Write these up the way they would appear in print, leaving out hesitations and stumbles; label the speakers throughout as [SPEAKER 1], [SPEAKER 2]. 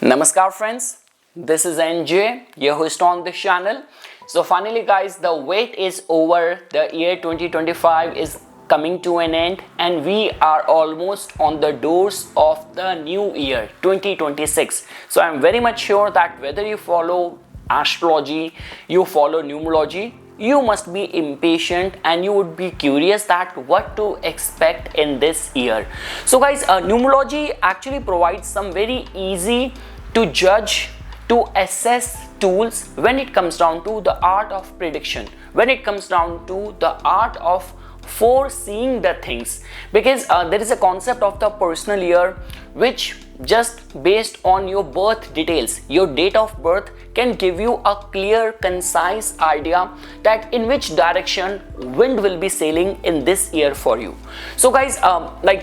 [SPEAKER 1] Namaskar friends, this is NJ, your host on this channel. So finally guys, the wait is over. The year 2025 is coming to an end and we are almost on the doors of the new year 2026. So I'm very much sure that whether you follow astrology, you follow numerology, you must be impatient and you would be curious that what to expect in this year. So guys, numerology actually provides some very easy to judge, to assess tools when it comes down to the art of prediction, when it comes down to the art of foreseeing the things, because there is a concept of the personal year which just based on your birth details, your date of birth can give you a clear, concise idea that in which direction wind will be sailing in this year for you. So guys,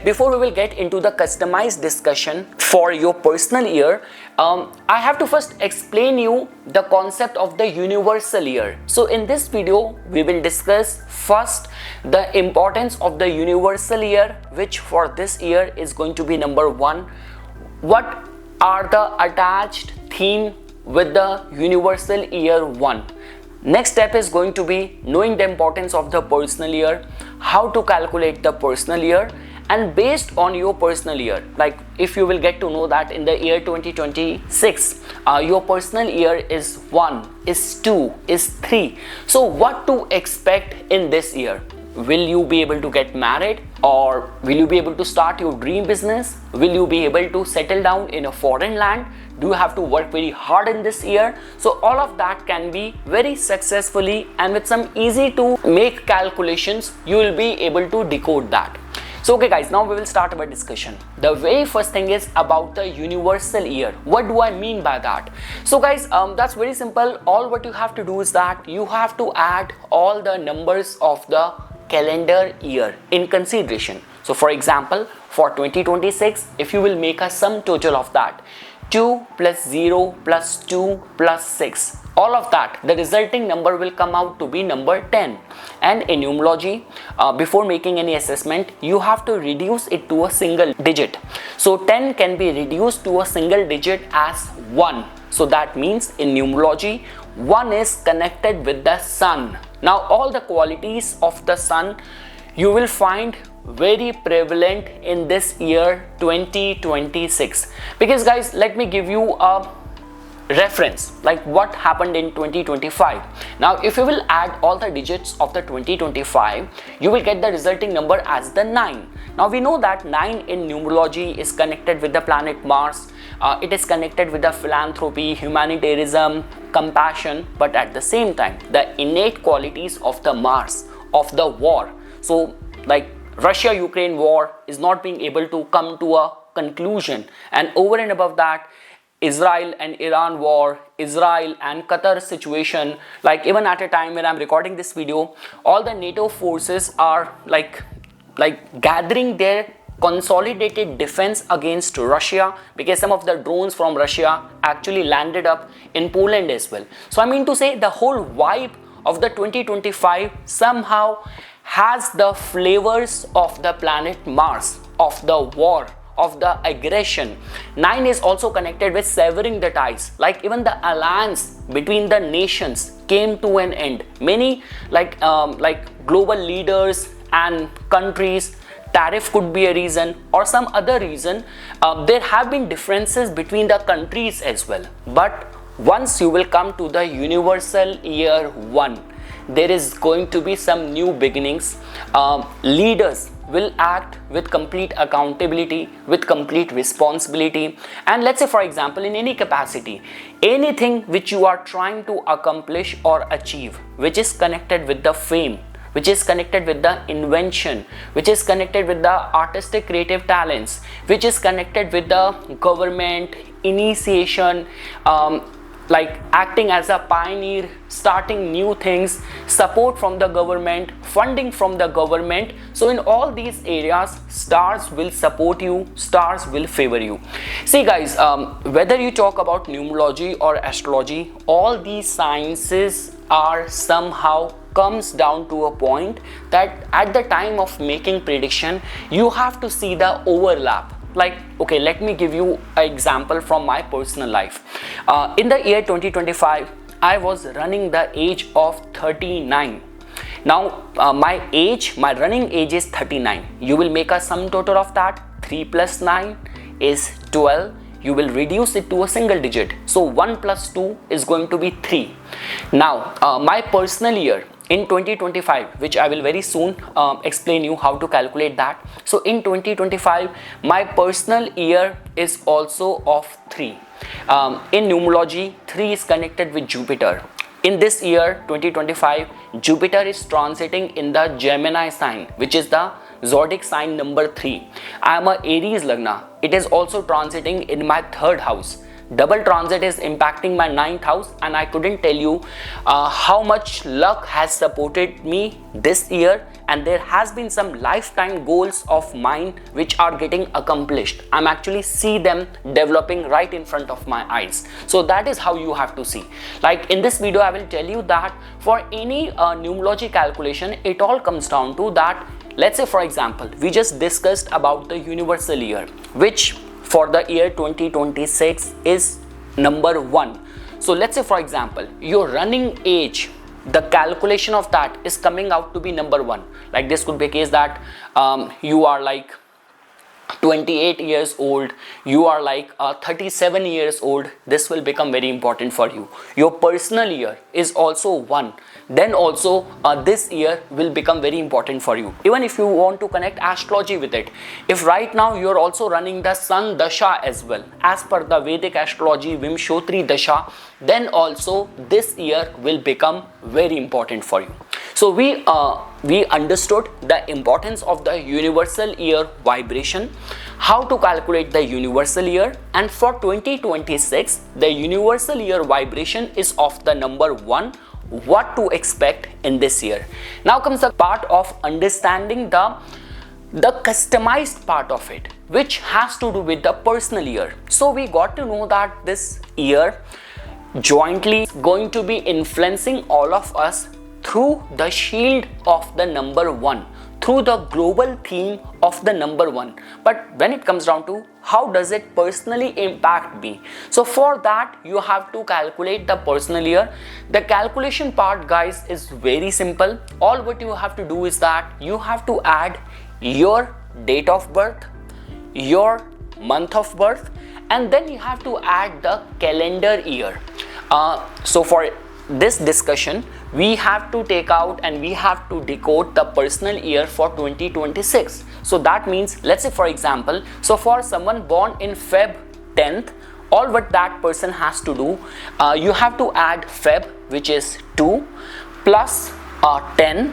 [SPEAKER 1] before we will get into the customized discussion for your personal year, I have to first explain you the concept of the universal year. So in this video, we will discuss first the importance of the universal year, which for this year is going to be number 1. What are the attached theme with the universal year 1? Next step is going to be knowing the importance of the personal year, how to calculate the personal year, and based on your personal year, like if you will get to know that in the year 2026 your personal year is 1, is 2, is 3, so what to expect in this year? Will you be able to get married, or will you be able to start your dream business? Will you be able to settle down in a foreign land? Do you have to work very hard in this year? So all of that can be very successfully, and with some easy to make calculations you will be able to decode that. So okay guys, now we will start our discussion. The very first thing is about the universal year. What do I mean by that? So guys, that's very simple. All what you have to do is that you have to add all the numbers of the calendar year in consideration. So for example, for 2026, if you will make a sum total of that, 2 plus 0 plus 2 plus 6, all of that, the resulting number will come out to be number 10. And in numerology, before making any assessment, you have to reduce it to a single digit. So 10 can be reduced to a single digit as 1. So that means in numerology, 1 is connected with the sun. Now all the qualities of the sun you will find very prevalent in this year 2026, because guys, let me give you a reference like what happened in 2025. Now if you will add all the digits of the 2025, you will get the resulting number as the 9. Now we know that 9 in numerology is connected with the planet Mars. It is connected with the philanthropy, humanitarianism, compassion, but at the same time the innate qualities of the Mars, of the war. So like Russia-Ukraine war is not being able to come to a conclusion, and over and above that, Israel and Iran war, Israel and Qatar situation, like even at a time when I'm recording this video, all the NATO forces are like gathering their consolidated defense against Russia, because some of the drones from Russia actually landed up in Poland as well. So I mean to say, the whole vibe of the 2025 somehow has the flavors of the planet Mars, of the war, of the aggression. 9 is also connected with severing the ties, like even the alliance between the nations came to an end. Many like global leaders and countries, tariff could be a reason or some other reason. There have been differences between the countries as well, but once you will come to the universal year 1, there is going to be some new beginnings. Leaders will act with complete accountability, with complete responsibility, and let's say for example, in any capacity, anything which you are trying to accomplish or achieve, which is connected with the fame, which is connected with the invention, which is connected with the artistic creative talents, which is connected with the government initiation, like acting as a pioneer, starting new things, support from the government, funding from the government. So in all these areas, stars will support you, stars will favor you. See guys, whether you talk about numerology or astrology, all these sciences are somehow comes down to a point that at the time of making prediction, you have to see the overlap Like, okay, let me give you an example from my personal life. In the year 2025, I was running the age of 39. Now my running age is 39. You will make a sum total of that. 3 plus 9 is 12. You will reduce it to a single digit. So 1 plus 2 is going to be 3. Now my personal year in 2025, which I will very soon explain you how to calculate that. So in 2025, my personal year is also of 3. In numerology, 3 is connected with Jupiter. In this year 2025, Jupiter is transiting in the Gemini sign, which is the zodiac sign number 3. I am a Aries Lagna. It is also transiting in my 3rd house. Double transit is impacting my 9th house, and I couldn't tell you how much luck has supported me this year, and there has been some lifetime goals of mine which are getting accomplished. I'm actually see them developing right in front of my eyes. So that is how you have to see. Like in this video, I will tell you that for any numerology calculation, it all comes down to that. Let's say, for example, we just discussed about the universal year, which for the year 2026 is number 1. So let's say, for example, your running age, the calculation of that is coming out to be number 1. Like this could be a case that you are like 28 years old, you are like 37 years old. This will become very important for you. Your personal year is also 1. Then also this year will become very important for you. Even if you want to connect astrology with it, if right now you're also running the Sun Dasha as well, as per the Vedic astrology Vimshotri Dasha, then also this year will become very important for you. So we understood the importance of the universal year vibration, how to calculate the universal year, and for 2026 the universal year vibration is of the number 1. What to expect in this year. Now comes the part of understanding the customized part of it, which has to do with the personal year. So we got to know that this year jointly going to be influencing all of us through the shield of the number 1, through the global theme of the number 1. But when it comes down to how does it personally impact me, so for that you have to calculate the personal year. The calculation part, guys, is very simple. All what you have to do is that you have to add your date of birth, your month of birth, and then you have to add the calendar year. So for this discussion, we have to take out and we have to decode the personal year for 2026. So that means, let's say for example, so for someone born in Feb 10th, all what that person has to do, you have to add Feb, which is 2 plus 10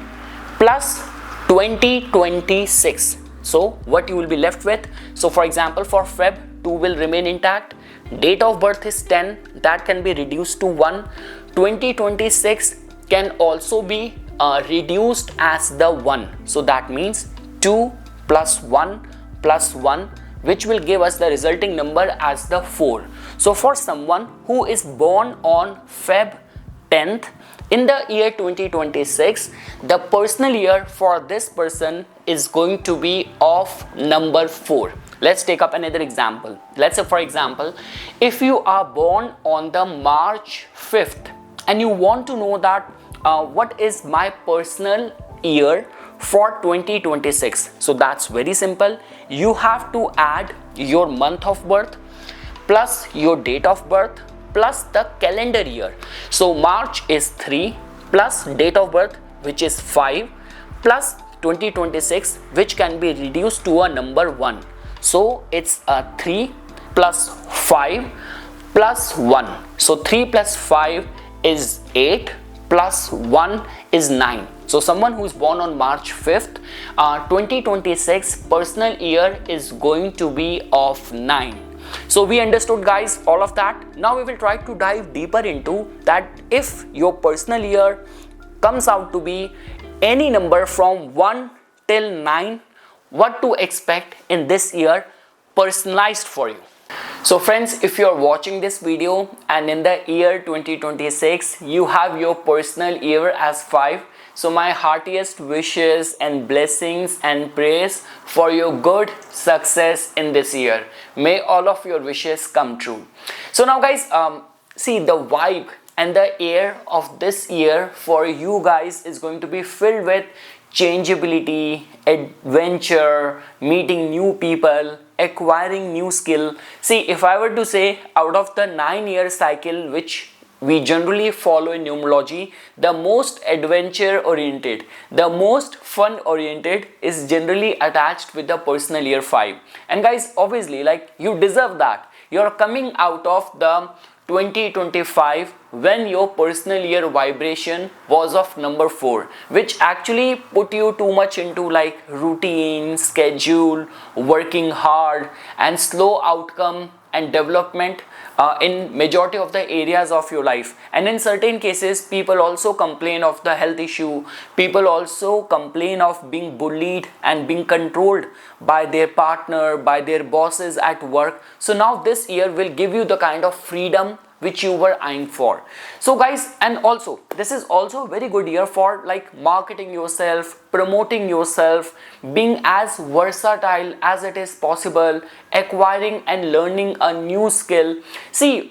[SPEAKER 1] plus 2026. So what you will be left with, so for example for Feb, 2 will remain intact, date of birth is 10, that can be reduced to 1, 2026 can also be reduced as the 1. So that means 2 plus 1 plus 1, which will give us the resulting number as the 4. So for someone who is born on Feb 10th in the year 2026, the personal year for this person is going to be of number 4. Let's take up another example. Let's say for example, if you are born on the March 5th and you want to know that what is my personal year for 2026, so that's very simple. You have to add your month of birth plus your date of birth plus the calendar year. So March is 3 plus date of birth, which is 5, plus 2026, which can be reduced to a number 1. So it's 3 plus 5 plus 1. So 3 plus 5 is 8 plus 1 is 9. So someone who is born on March 5th, 2026 personal year is going to be of 9. So we understood, guys, all of that. Now we will try to dive deeper into that. If your personal year comes out to be any number from 1 till 9, what to expect in this year personalized for you. So friends, if you are watching this video and in the year 2026 you have your personal year as 5, So my heartiest wishes and blessings and prayers for your good success in this year. May all of your wishes come true. So now guys, see the vibe and the air of this year for you guys is going to be filled with changeability, adventure, meeting new people, acquiring new skill. See, if I were to say, out of the 9-year cycle which we generally follow in numerology, the most adventure oriented, the most fun oriented is generally attached with the personal year 5. And guys, obviously, like, you deserve that. You're coming out of the 2025 when your personal year vibration was of number 4, which actually put you too much into like routine, schedule, working hard and slow outcome and development in majority of the areas of your life. And in certain cases, people also complain of the health issue. People also complain of being bullied and being controlled by their partner, by their bosses at work. So now this year will give you the kind of freedom which you were eyeing for. So guys, and also this is also a very good year for like marketing yourself, promoting yourself, being as versatile as it is possible, acquiring and learning a new skill. See,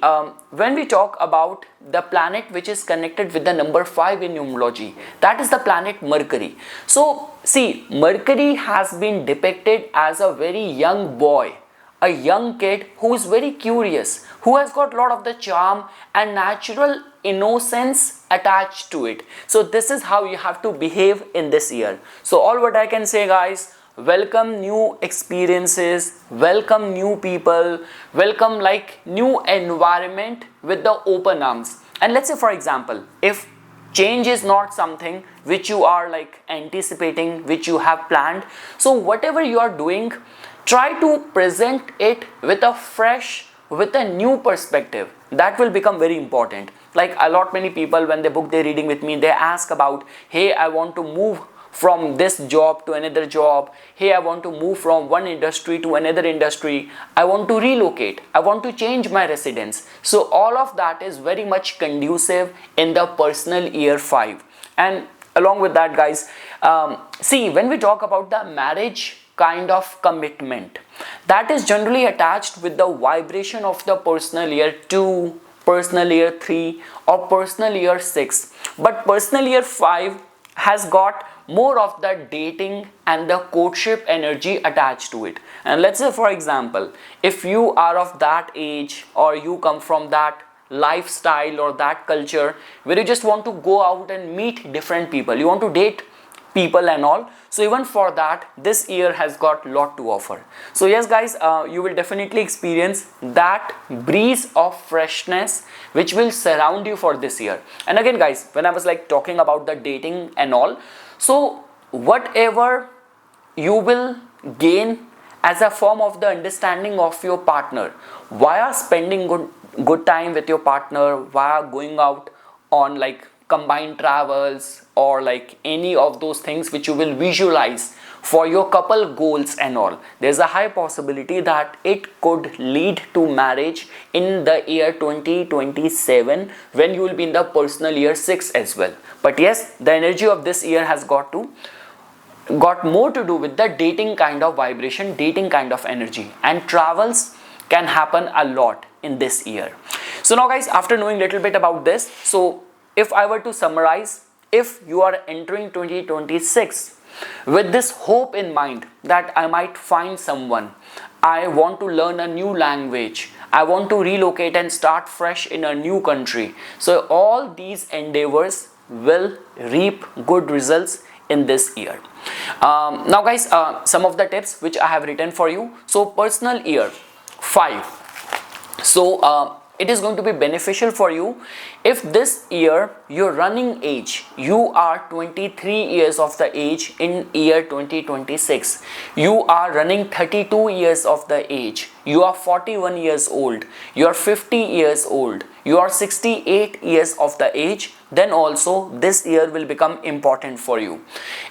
[SPEAKER 1] when we talk about the planet which is connected with the number 5 in numerology, that is the planet Mercury. So see, Mercury has been depicted as a very young boy, a young kid who is very curious, who has got a lot of the charm and natural innocence attached to it. So this is how you have to behave in this year. So all what I can say, guys, welcome new experiences, welcome new people, welcome like new environment with the open arms. And let's say, for example, if change is not something which you are like anticipating, which you have planned, so whatever you are doing, try to present it with a fresh, with a new perspective. That will become very important. Like a lot many people, when they book their reading with me, they ask about, hey, I want to move from this job to another job. Hey, I want to move from one industry to another industry. I want to relocate. I want to change my residence. So all of that is very much conducive in the personal year 5. And along with that, guys, see, when we talk about the marriage kind of commitment, that is generally attached with the vibration of the personal year 2, personal year 3 or personal year 6. But personal year 5 has got more of the dating and the courtship energy attached to it. And let's say, for example, if you are of that age or you come from that lifestyle or that culture where you just want to go out and meet different people, you want to date people and all, so even for that, this year has got lot to offer. So yes, guys, you will definitely experience that breeze of freshness which will surround you for this year. And again, guys, when I was like talking about the dating and all, so whatever you will gain as a form of the understanding of your partner via spending good time with your partner, via going out on like combined travels or like any of those things which you will visualize for your couple goals and all, there's a high possibility that it could lead to marriage in the year 2027 when you will be in the personal year 6 as well. But yes, the energy of this year has got more to do with the dating kind of vibration, dating kind of energy, and travels can happen a lot in this year. So now, guys, after knowing a little bit about this, so if I were to summarize, if you are entering 2026 with this hope in mind that I might find someone, I want to learn a new language, I want to relocate and start fresh in a new country, so all these endeavors will reap good results in this year. Now, guys, some of the tips which I have written for you. So personal year 5, so it is going to be beneficial for you if this year your running age, you are 23 years of the age in year 2026, you are running 32 years of the age, you are 41 years old, you are 50 years old, you are 68 years of the age, then also this year will become important for you.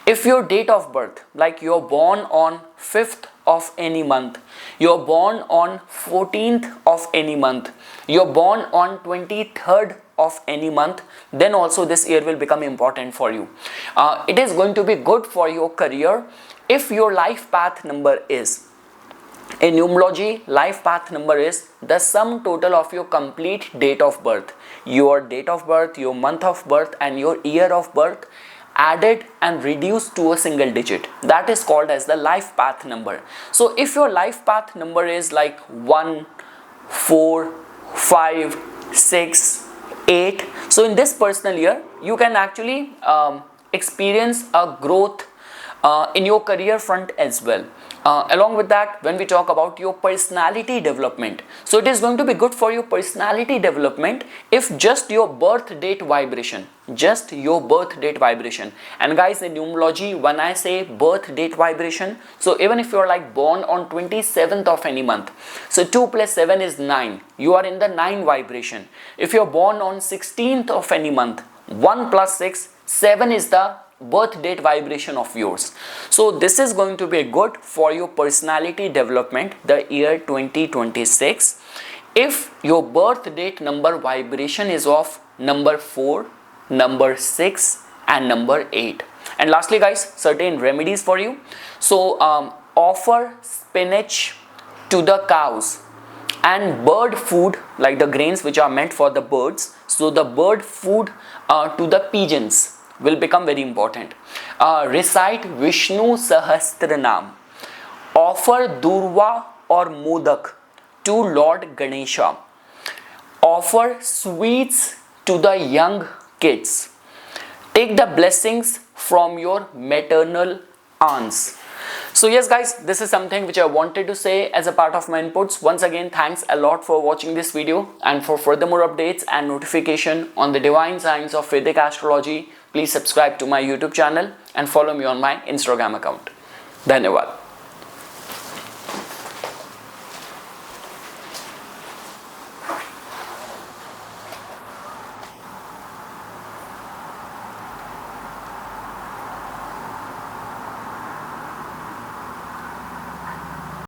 [SPEAKER 1] If your date of birth, like you're born on 5th of any month, you're born on 14th of any month, you're born on 23rd of any month, then also this year will become important for you. It is going to be good for your career if your life path number is, in numerology, life path number is the sum total of your complete date of birth. Your date of birth, your month of birth and your year of birth added and reduced to a single digit. That is called as the life path number. So if your life path number is like 1, 4, 5, 6, 8, so in this personal year you can actually experience a growth in your career front as well. Along with that, when we talk about your personality development, so it is going to be good for your personality development if just your birth date vibration, just your birth date vibration. And guys, in numerology, when I say birth date vibration, so even if you're like born on 27th of any month, so 2 plus 7 is 9, you are in the 9 vibration. If you're born on 16th of any month, 1 plus 6, 7 is the birth date vibration of yours. So this is going to be good for your personality development the year 2026 if your birth date number vibration is of number 4, number 6 and number 8. And lastly guys, certain remedies for you. So offer spinach to the cows and bird food, like the grains which are meant for the birds, so the bird food to the pigeons will become very important. Recite Vishnu Sahasranam. Offer Durva or Modak to Lord Ganesha. Offer sweets to the young kids. Take the blessings from your maternal aunts. So yes guys, this is something which I wanted to say as a part of my inputs. Once again, thanks a lot for watching this video, and for further more updates and notification on the divine science of Vedic astrology, please subscribe to my YouTube channel and follow me on my Instagram account. Dhanyawad.